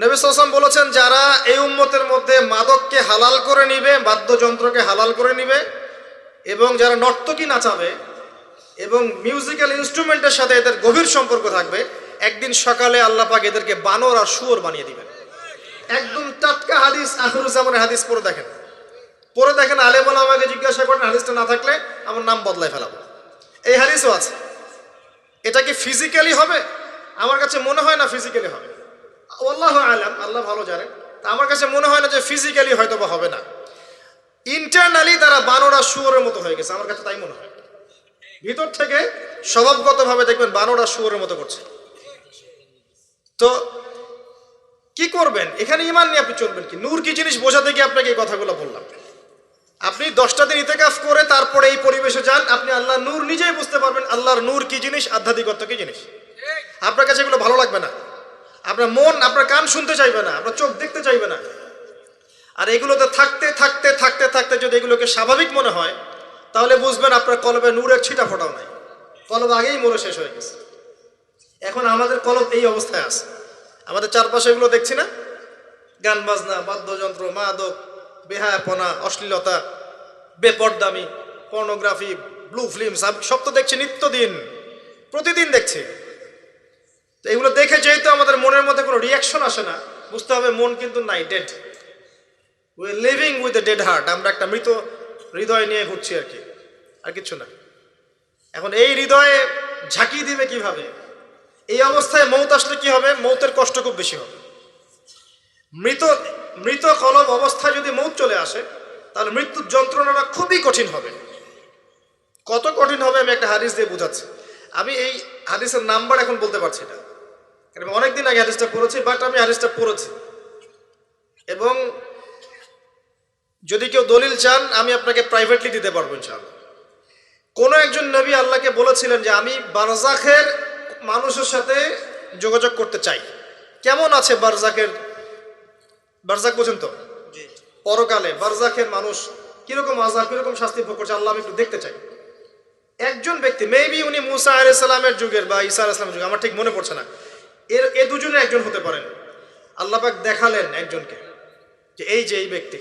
নবী সাল্লাল্লাহু আলাইহি ওয়াসাল্লাম বলেছেন, যারা এই উম্মতের মধ্যে মাদককে হালাল করে নিবে, বাদ্যযন্ত্রকে হালাল করে নিবে, এবং যারা নর্তকী নাচাবে এবং মিউজিক্যাল ইনস্ট্রুমেন্টের সাথে এদের গভীর সম্পর্ক থাকবে, একদিন সকালে আল্লাহ পাক এদেরকে বানর আর শুয়োর বানিয়ে দিবেন। একদম টাটকা হাদিস, আখিরুজ্জামানের হাদিস। পড়ে দেখেন, আলেম ওলামাকে জিজ্ঞাসা করেন, হাদিসটা না থাকলে আমার নাম বদলায় ফেলাবো। এই হাদিসও আছে। এটা কি ফিজিক্যালি হবে? আমার কাছে মনে হয় না ফিজিক্যালি হবে। আল্লাহু আলাম, আল্লাহ ভালো জানেন। তা আমার কাছে মনে হয় না যে ফিজিক্যালি হয়তো বা হবে না। ইন্টারনালি তারা বানর আর শুয়োরের মতো হয়ে গেছে, আমার কাছে তাই মনে হয়। ভিতর থেকে স্বভাবগতভাবে দেখবেন বানর আর শুয়োরের মতো করছে। তো কি করবেন? এখানে ঈমান নিয়ে আপনি চলবেন কি? নূর কি জিনিস বোঝাতে গিয়ে আপনাকে এই কথাগুলো বললাম। আপনি 10টা দিন ইতিকাফ করে তারপরে এই পরিবেশে যান, আপনি আল্লাহর নূর নিজেই বুঝতে পারবেন। আল্লাহর নূর কি জিনিস, আধ্যাত্মিকত্ব কি জিনিস। আপনার কাছে এগুলো ভালো লাগবে না, আপনার মন, আপনার কান শুনতে চাইবে না, আপনার চোখ দেখতে চাইবে না। আর এগুলোতে থাকতে থাকতে থাকতে থাকতে যদি এগুলোকে স্বাভাবিক মনে হয়, তাহলে বুঝবেন আপনার কলবে নূরের ছিটা ফোটাও নাই, কলব আগেই মরে শেষ হয়ে গেছে। এখন আমাদের কলব এই অবস্থায় আছে। আমাদের চারপাশে এগুলো দেখছি না, গান বাজনা, বাদ্যযন্ত্র, মাদক, বেহায়াপনা, অশ্লীলতা, বেপরদামি, পর্নোগ্রাফি, ব্লু ফিল্ম, সব তো দেখছি নিত্যদিন, প্রতিদিন দেখছি। তো এগুলো দেখে যেহেতু আমাদের মনের মধ্যে কোনো রিয়াকশন আসে না, বুঝতে হবে মন কিন্তু নাই, dead. We are living with a dead heart. আমরা একটা মৃত হৃদয় নিয়ে ঘুরছি আর কিছু না। এখন এই হৃদয়ে ঝাঁকি দিবে কিভাবে? এই অবস্থায় মৌত আসলে কি হবে? মৌতের কষ্ট খুব বেশি হবে। মৃত কলব অবস্থায় যদি মৌত চলে আসে, তাহলে মৃত্যুর যন্ত্রণাটা খুবই কঠিন হবে। কত কঠিন হবে আমি একটা হাদিস দিয়ে বুঝাচ্ছি। আমি এই হাদিসের নাম্বার এখন বলতে পারছি না, কারণ অনেকদিন আগে হাদিসটা পড়েছি, বাট আমি হাদিসটা পড়েছি। এবং যদি কেউ দলিল চান, আমি আপনাকে প্রাইভেটলি দিতে পারবো ইনশাআল্লাহ। কোনো একজন নবী আল্লাহকে বলেছিলেন যে আমি বারজাখের মানুষের সাথে যোগাযোগ করতে চাই। কেমন আছে বারজাখ বোঝেন তো? পরকালে বারজাখের মানুষ কিরকম আযাব, কিরকম শাস্তি ভোগ করছে, আল্লাহ আমি একটু দেখতে চাই। একজন ব্যক্তি, মেবি উনি মুসা আলাইহিস সালামের যুগের বা ঈসা আলাইহিস সালামের যুগের, আমার ঠিক মনে পড়ছে না, এ দুজনে একজন হতে পারেন। আল্লাহ পাক দেখালেন একজনকে যে এই ব্যক্তি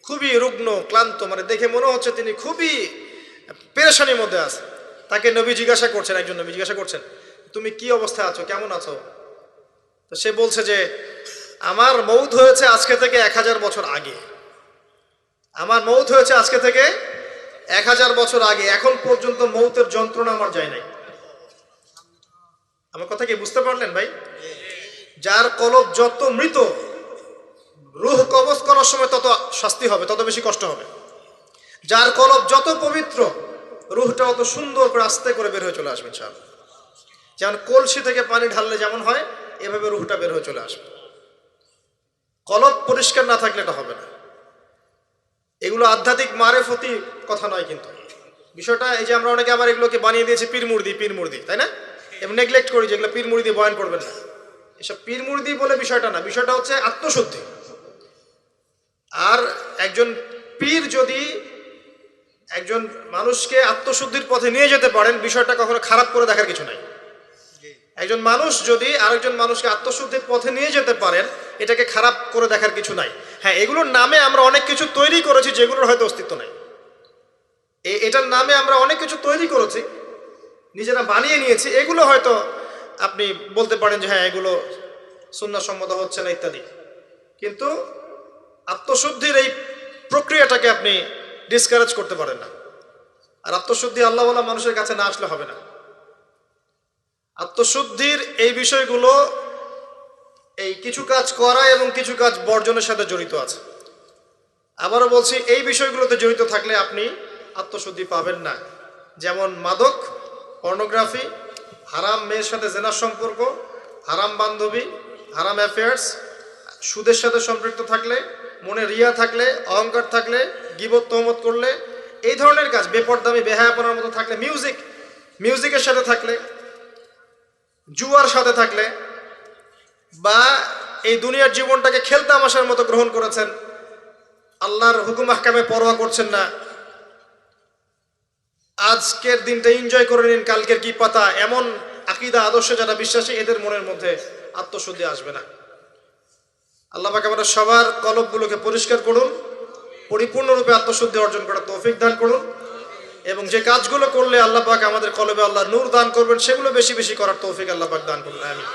খুবই রুগ্ন, ক্লান্ত, মানে দেখে মনে হচ্ছে তিনি খুবই পেরেশানির মধ্যে আছে। তাকে নবী জিজ্ঞাসা করছেন, একজন নবী জিজ্ঞাসা করছেন, তুমি কি অবস্থায় আছো, কেমন আছো? তো সে বলছে যে আমার মৌত হয়েছে আজকে থেকে 1000 বছর আগে। আমার মৌত হয়েছে আজকে থেকে 1000 বছর আগে, এখন পর্যন্ত মৌতের যন্ত্রণা আমার যায় নাই। আমার কথা কি বুঝতে পারলেন ভাই? যার কলব যত মৃত, রূহ কবজ করার সময় তত শাস্তি হবে, তত বেশি কষ্ট হবে। যার কলব যত পবিত্র, রূহটা অত সুন্দর করে আস্তে করে বের হয়ে চলে আসবে ইনশাআল্লাহ। যেমন কলসি থেকে পানি ঢাললে যেমন হয়, এভাবে রূহটা বের হয়ে চলে আসবে। কলব পরিষ্কার না থাকলে এটা হবে না। এগুলো আধ্যাত্মিক মারেফতি কথা নয় কিন্তু বিষয়টা। এই যে আমরা অনেকে আবার এগুলোকে বানিয়ে দিয়েছি পীর মুর্দি, তাই না? এবং নেগলেক্ট করি যেগুলো পীর মুর্দি বয়ান করবেন না। এসব পীর মুর্দি বলে বিষয়টা না, বিষয়টা হচ্ছে আত্মশুদ্ধি। আর একজন পীর যদি একজন মানুষকে আত্মশুদ্ধির পথে নিয়ে যেতে পারেন, বিষয়টা কখনো খারাপ করে দেখার কিছু নাই। একজন মানুষ যদি আরেকজন মানুষকে আত্মশুদ্ধির পথে নিয়ে যেতে পারেন, এটাকে খারাপ করে দেখার কিছু নাই। হ্যাঁ, এগুলোর নামে আমরা অনেক কিছু তৈরি করেছি যেগুলোর হয়তো অস্তিত্ব নাই। এটার নামে আমরা অনেক কিছু তৈরি করেছি, নিজেরা বানিয়ে নিয়েছি। এগুলো হয়তো আপনি বলতে পারেন যে হ্যাঁ এগুলো সুন্নাহ সম্মত হচ্ছে না ইত্যাদি, কিন্তু আত্মশুদ্ধির এই প্রক্রিয়াটাকে আপনি ডিসকারেজ করতে পারেন না। আর আত্মশুদ্ধি আল্লাহওয়ালা মানুষের কাছে না আসলে হবে না। আত্মশুদ্ধির এই বিষয়গুলো এই কিছু কাজ করা এবং কিছু কাজ বর্জনের সাথে জড়িত আছে। আবারও বলছি, এই বিষয়গুলোতে জড়িত থাকলে আপনি আত্মশুদ্ধি পাবেন না। যেমন মাদক, পর্নোগ্রাফি, হারাম মেয়ের সাথে জেনার সম্পর্ক, হারাম বান্ধবী, হারাম অ্যাফেয়ার্স, সুদের সাথে সম্পৃক্ত থাকলে, মনে রিয়া থাকলে, অহংকার থাকলে, গীবত তহমত করলে, এই ধরনের কাজ, বেপরদামি বেহায়াপনার মতো থাকলে, মিউজিকের সাথে থাকলে, জুয়ার সাথে থাকলে, বা এই দুনিয়ার জীবনটাকে খেলতামাশার মতো গ্রহণ করেছেন, আল্লাহর হুকুম আহকামে পরোয়া করছেন না, আজকের দিনটা এনজয় করে নিন, কালকের কি পাতা, এমন আকীদা আদর্শে যারা বিশ্বাসী, এদের মনের মধ্যে আত্মশুদ্ধি আসবে না। আল্লাহ পাক আমাদের সবার কলবগুলোকে পরিষ্কার করুন, পরিপূর্ণরূপে আত্মশুদ্ধি অর্জন করার তৌফিক দান করুন, এবং যে কাজগুলো করলে আল্লাহ পাক আমাদের কলবে আল্লাহ নূর দান করবেন সেগুলো বেশি বেশি করার তৌফিক আল্লাহ পাক দান করুন। আমিন।